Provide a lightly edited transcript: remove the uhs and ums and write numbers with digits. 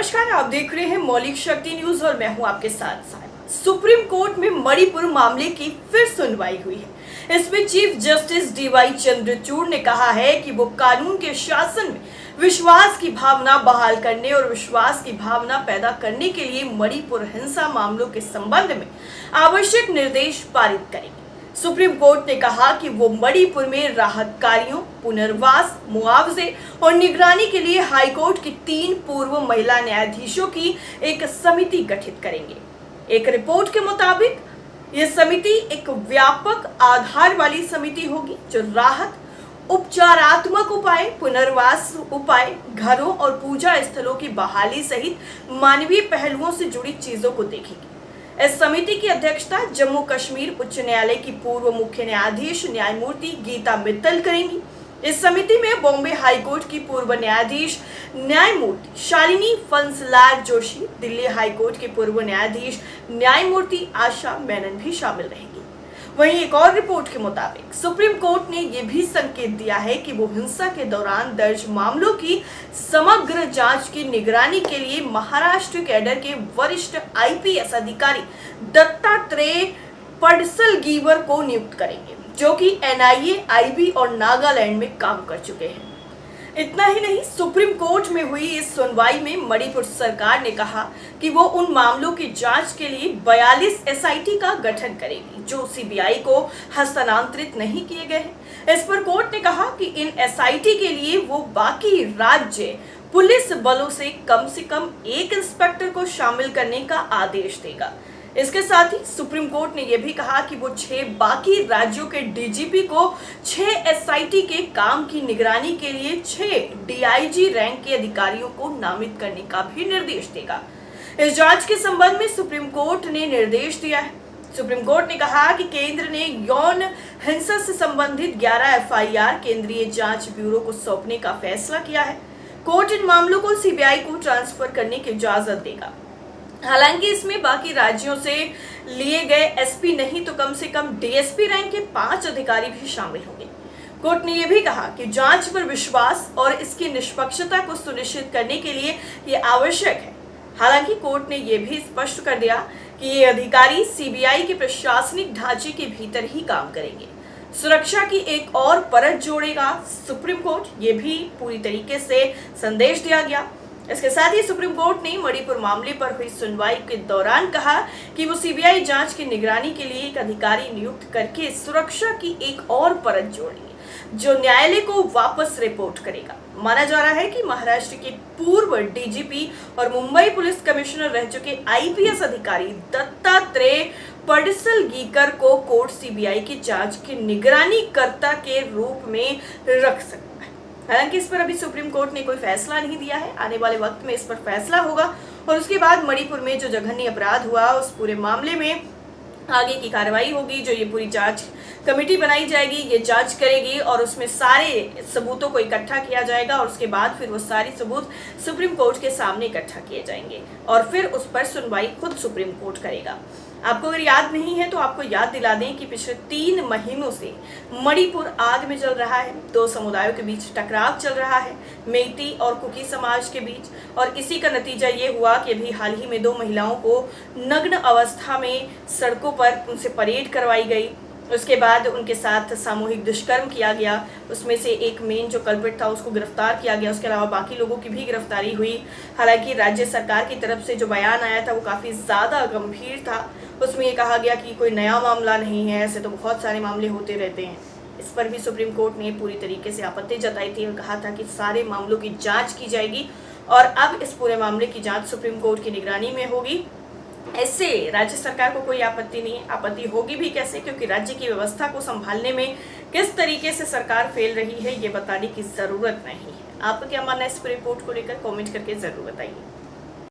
नमस्कार, आप देख रहे हैं मौलिक शक्ति न्यूज और मैं हूं आपके साथ साहिबा। सुप्रीम कोर्ट में मणिपुर मामले की फिर सुनवाई हुई है। इसमें चीफ जस्टिस डीवाई चंद्रचूड़ ने कहा है कि वो कानून के शासन में विश्वास की भावना बहाल करने और विश्वास की भावना पैदा करने के लिए मणिपुर हिंसा मामलों के संबंध में आवश्यक निर्देश पारित करेंगे। सुप्रीम कोर्ट ने कहा कि वो मणिपुर में राहत कार्यों, पुनर्वास, मुआवजे और निगरानी के लिए हाईकोर्ट की 3 पूर्व महिला न्यायाधीशों की एक समिति गठित करेंगे। एक रिपोर्ट के मुताबिक ये समिति एक व्यापक आधार वाली समिति होगी जो राहत, उपचारात्मक उपाय, पुनर्वास उपाय, घरों और पूजा स्थलों की बहाली सहित मानवीय पहलुओं से जुड़ी चीजों को देखेगी। इस समिति की अध्यक्षता जम्मू कश्मीर उच्च न्यायालय की पूर्व मुख्य न्यायाधीश न्यायमूर्ति गीता मित्तल करेंगी। इस समिति में बॉम्बे हाईकोर्ट की पूर्व न्यायाधीश न्यायमूर्ति शालिनी फंसलार जोशी, दिल्ली हाईकोर्ट के पूर्व न्यायाधीश न्यायमूर्ति आशा मेनन भी शामिल रहेंगी। वहीं एक और रिपोर्ट के मुताबिक सुप्रीम कोर्ट ने यह भी संकेत दिया है कि वो हिंसा के दौरान दर्ज मामलों की समग्र जांच की निगरानी के लिए महाराष्ट्र कैडर के वरिष्ठ आईपीएस अधिकारी दत्तात्रेय पडसलगीवर को नियुक्त करेंगे, जो कि एनआईए, आईबी और नागालैंड में काम कर चुके हैं। इतना ही नहीं, सुप्रीम कोर्ट में हुई इस सुनवाई में मणिपुर सरकार ने कहा कि वो उन मामलों की जांच के लिए 42 एसआईटी का गठन करेगी जो सीबीआई को हस्तांतरित नहीं किए गए हैं। इस पर कोर्ट ने कहा कि इन एसआईटी के लिए वो बाकी राज्य पुलिस बलों से कम एक इंस्पेक्टर को शामिल करने का आदेश देगा। इसके साथ ही सुप्रीम कोर्ट ने यह भी कहा कि वो 6 बाकी राज्यों के डीजीपी को 6 एसआईटी के काम की निगरानी के लिए 6 डीआईजी रैंक के अधिकारियों को नामित करने का भी निर्देश देगा। इस जांच के संबंध में सुप्रीम कोर्ट ने निर्देश दिया है। सुप्रीम कोर्ट ने कहा कि केंद्र ने यौन हिंसा से संबंधित 11 एफआईआर केंद्रीय जांच ब्यूरो को सौंपने का फैसला किया है। कोर्ट इन मामलों को सीबीआई को ट्रांसफर करने की इजाजत देगा। हालांकि इसमें बाकी राज्यों से लिए गए एसपी नहीं तो कम से कम डीएसपी रैंक के 5 अधिकारी भी शामिल होंगे। कोर्ट ने यह भी कहा कि जांच पर विश्वास और इसकी निष्पक्षता को सुनिश्चित करने के लिए यह आवश्यक है। हालांकि कोर्ट ने यह भी स्पष्ट कर दिया कि ये अधिकारी सीबीआई के प्रशासनिक ढांचे के भीतर ही काम करेंगे। सुरक्षा की एक और परत जोड़ेगा सुप्रीम कोर्ट, ये भी पूरी तरीके से संदेश दिया गया। इसके साथ ही सुप्रीम कोर्ट ने मणिपुर मामले पर हुई सुनवाई के दौरान कहा कि वो सीबीआई जांच की निगरानी के लिए एक अधिकारी नियुक्त करके सुरक्षा की एक और परत जोड़ेंगे जो न्यायालय को वापस रिपोर्ट करेगा। माना जा रहा है कि महाराष्ट्र के पूर्व डीजीपी और मुंबई पुलिस कमिश्नर रह चुके आईपीएस अधिकारी दत्तात्रेय पडसलगीकर को कोर्ट सीबीआई की जांच की निगरानी कर्ता के रूप में रख सकता है। हालांकि इस पर अभी सुप्रीम कोर्ट ने कोई फैसला नहीं दिया है। आने वाले वक्त में इस पर फैसला होगा और उसके बाद मणिपुर में जो जघन्य अपराध हुआ उस पूरे मामले में आगे की कार्रवाई होगी। जो ये पूरी जांच कमेटी बनाई जाएगी, ये जांच करेगी और उसमें सारे सबूतों को इकट्ठा किया जाएगा और उसके बाद फिर वो सारे सबूत सुप्रीम कोर्ट के सामने इकट्ठा किए जाएंगे और फिर उस पर सुनवाई खुद सुप्रीम कोर्ट करेगा। आपको अगर याद नहीं है तो आपको याद दिला दें कि पिछले 3 महीनों से मणिपुर आग में जल रहा है। 2 समुदायों के बीच टकराव चल रहा है, मेइती और कुकी समाज के बीच, और इसी का नतीजा ये हुआ कि अभी हाल ही में 2 महिलाओं को नग्न अवस्था में सड़कों पर उनसे परेड करवाई गई। उसके बाद उनके साथ सामूहिक दुष्कर्म किया गया। उसमें से एक मेन जो कल्प्रिट था उसको गिरफ्तार किया गया। उसके अलावा बाकी लोगों की भी गिरफ्तारी हुई। हालांकि राज्य सरकार की तरफ से जो बयान आया था वो काफ़ी ज़्यादा गंभीर था। उसमें ये कहा गया कि कोई नया मामला नहीं है, ऐसे तो बहुत सारे मामले होते रहते हैं। इस पर भी सुप्रीम कोर्ट ने पूरी तरीके से आपत्ति जताई थी और कहा था कि सारे मामलों की जाँच की जाएगी और अब इस पूरे मामले की जाँच सुप्रीम कोर्ट की निगरानी में होगी। ऐसे राज्य सरकार को कोई आपत्ति नहीं है। आपत्ति होगी भी कैसे, क्योंकि राज्य की व्यवस्था को संभालने में किस तरीके से सरकार फेल रही है ये बताने की जरूरत नहीं है। आपका क्या मानना है इस रिपोर्ट को लेकर, कमेंट करके जरूर बताइए।